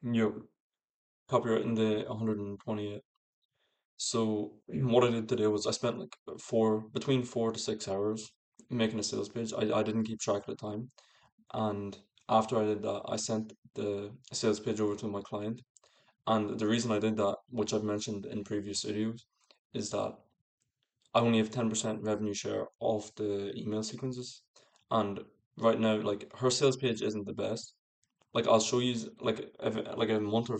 Yep, copywriting the 128. So what I did today was I spent like between 4 to 6 hours making a sales page. I didn't keep track of the time. And after I did that, I sent the sales page over to my client. And the reason I did that, which I've mentioned in previous videos, is that I only have 10% revenue share of the email sequences. And right now, like her sales page isn't the best. Like I'll show you like a month or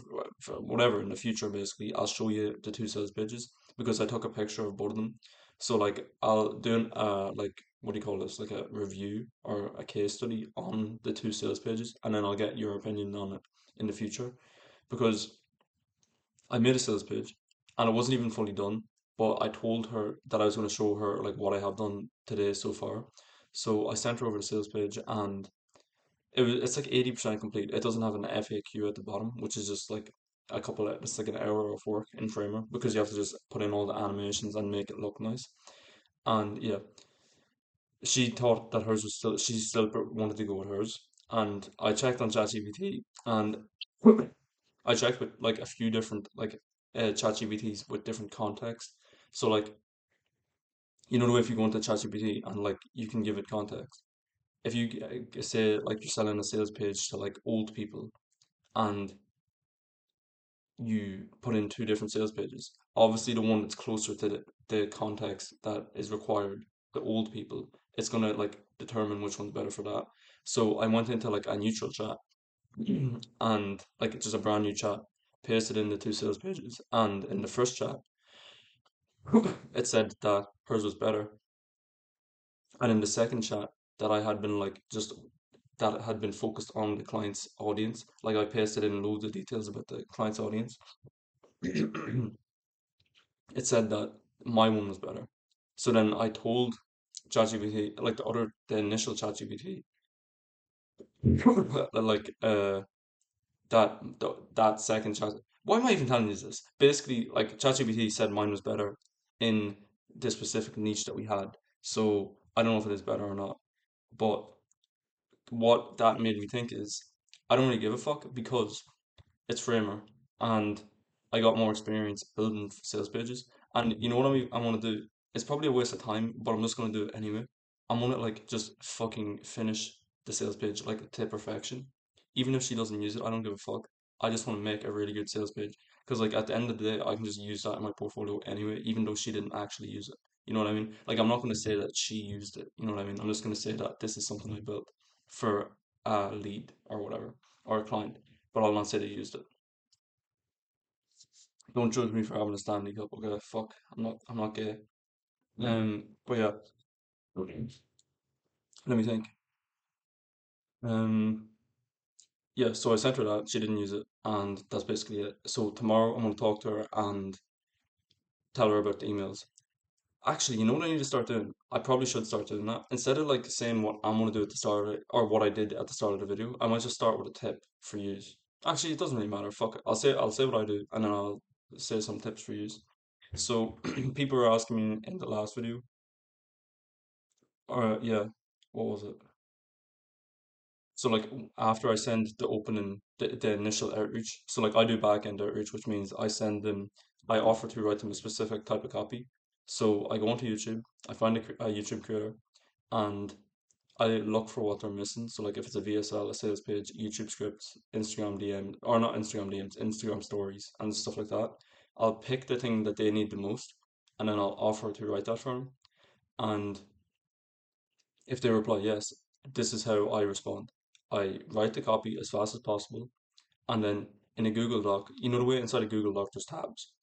whatever in the future, basically I'll show you the two sales pages because I took a picture of both of them. So like I'll do an like what do you call this, like a review or a case study on the two sales pages, and then I'll get your opinion on it in the future, because I made a sales page and it wasn't even fully done, but I told her that I was going to show her like what I have done today so far. So I sent her over the sales page, and it's like 80% complete. It doesn't have an FAQ at the bottom, which is just like it's like an hour of work in Framer because you have to just put in all the animations and make it look nice. And yeah, she thought that hers was still, she still wanted to go with hers. And I checked on ChatGPT, and I checked with like a few different like ChatGPTs with different context. So like, you know the way if you go into ChatGPT and like you can give it context. If you say like you're selling a sales page to like old people, and you put in two different sales pages. Obviously, the one that's closer to the context that is required, the old people, it's gonna like determine which one's better for that. So I went into like a neutral chat and like just a brand new chat, pasted in the two sales pages, and in the first chat, it said that hers was better, and in the second chat that I had been like just that had been focused on the client's audience, like I pasted in loads of details about the client's audience. It said that my one was better. So then I told ChatGPT, like the initial ChatGPT, like that second chat. Why am I even telling you this? Basically, like ChatGPT said mine was better in the specific niche that we had. So I don't know if it is better or not. But what that made me think is I don't really give a fuck because it's Framer, and I got more experience building sales pages. And you know what I want to do? It's probably a waste of time, but I'm just gonna do it anyway. I'm gonna like just fucking finish the sales page like to perfection. Even if she doesn't use it, I don't give a fuck. I just want to make a really good sales page because like at the end of the day, I can just use that in my portfolio anyway, even though she didn't actually use it. You know what I mean? Like I'm not gonna say that she used it. You know what I mean? I'm just gonna say that this is something I built for a lead or whatever, or a client, but I'll not say they used it. Don't judge me for having a Stanley Cup, okay? Fuck, I'm not gay. But yeah, let me think. Um, yeah, so I sent her that, she didn't use it, and that's basically it. So tomorrow I'm gonna talk to her and tell her about the emails. Actually, you know what I need to start doing? I probably should start doing that. Instead of like saying what I'm gonna do at the start of it, or what I did at the start of the video, I might just start with a tip for use. Actually, it doesn't really matter. Fuck it. I'll say what I do, and then I'll say some tips for use. So people were asking me in the last video, or yeah, what was it? So like after I send the opening, the initial outreach, so like I do back end outreach, which means I send them, I offer to write them a specific type of copy. So I go onto YouTube, I find a YouTube creator, and I look for what they're missing. So like if it's a VSL, a sales page, YouTube scripts, Instagram DM, or not Instagram DMs, Instagram stories and stuff like that. I'll pick the thing that they need the most, and then I'll offer to write that for them. And if they reply yes, this is how I respond. I write the copy as fast as possible, and then in a Google Doc, you know the way inside a Google Doc there's tabs.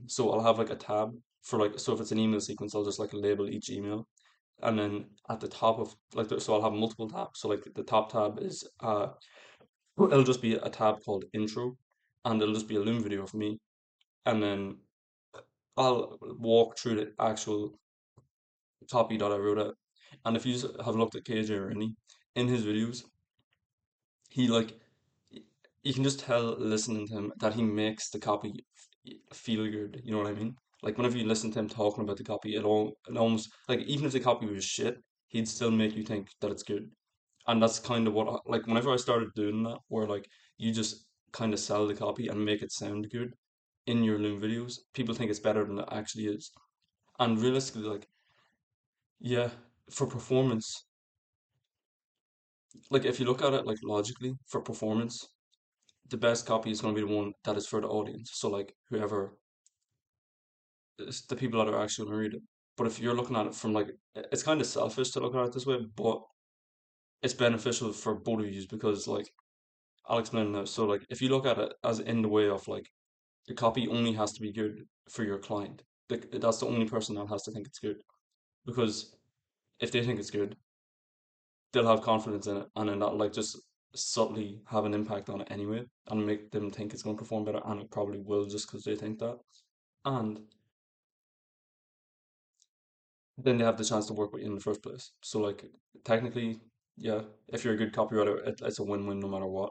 So I'll have like a tab for like, so if it's an email sequence, I'll just like label each email, and then at the top of like so I'll have multiple tabs. So like the top tab is it'll just be a tab called intro, and it'll just be a Loom video of me, and then I'll walk through the actual copy that I wrote out. And if you have looked at KJ or any in his videos, he like you can just tell listening to him that he makes the copy feel good. You know what I mean? Like whenever you listen to him talking about the copy, it almost like even if the copy was shit, he'd still make you think that it's good. And that's kind of what like whenever I started doing that, where like you just kind of sell the copy and make it sound good in your Loom videos, people think it's better than it actually is. And realistically, like, yeah, for performance, like if you look at it like logically, for performance, the best copy is going to be the one that is for the audience. So like whoever is the people that are actually going to read it. But if you're looking at it from like, it's kind of selfish to look at it this way, but it's beneficial for both of you because like I'll explain now. So like if you look at it as in the way of like the copy only has to be good for your client. That's the only person that has to think it's good because if they think it's good, they'll have confidence in it, and then that'll like just subtly have an impact on it anyway, and make them think it's going to perform better, and it probably will just because they think that, and then they have the chance to work with you in the first place. So like technically, yeah, if you're a good copywriter, it's a win-win no matter what.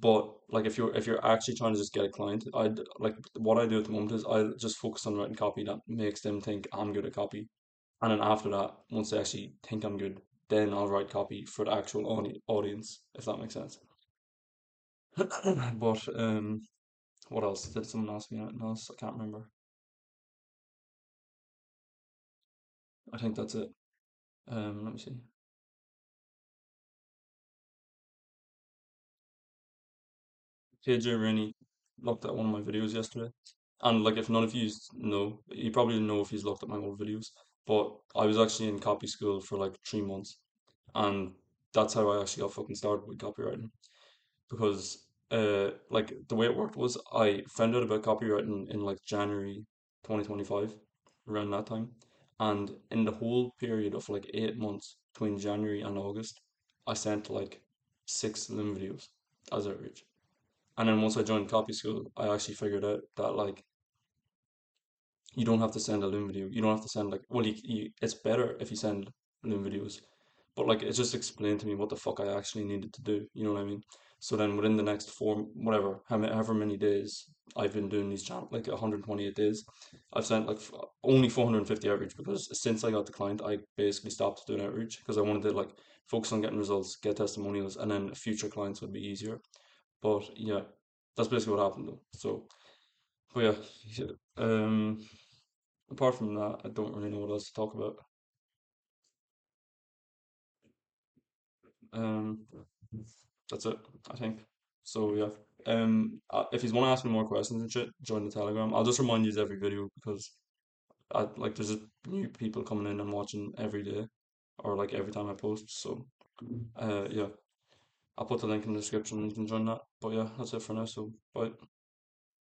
But like if you're actually trying to just get a client, I'd like what I do at the moment is I just focus on writing copy that makes them think I'm good at copy. And then after that, once they actually think I'm good, then I'll write copy for the actual audience, if that makes sense. But what else? Did someone ask me anything else? I can't remember. I think that's it. Let me see. KJ Rainey looked at one of my videos yesterday, and like if none of you know, you probably know if he's looked at my old videos. But I was actually in copy school for like 3 months, and that's how I actually got fucking started with copywriting. Because like the way it worked was I found out about copywriting in like January 2025, around that time. And in the whole period of like 8 months between January and August, I sent like 6 Loom videos as outreach. And then once I joined copy school, I actually figured out that like you don't have to send a Loom video. You don't have to send like well, it's better if you send Loom videos, but like it just explained to me what the fuck I actually needed to do. You know what I mean? So then within the next four, whatever, however many days I've been doing these channel like 128 days, I've sent like only 450 outreach because since I got the client, I basically stopped doing outreach because I wanted to like focus on getting results, get testimonials, and then future clients would be easier. But yeah, that's basically what happened though. So, but yeah, yeah, apart from that, I don't really know what else to talk about. Um, that's it, I think. So yeah, if you want to ask me more questions and shit, join the Telegram. I'll just remind you every video because like there's just new people coming in and watching every day, or like every time I post. So yeah, I'll put the link in the description. You can join that. But yeah, that's it for now. So bye.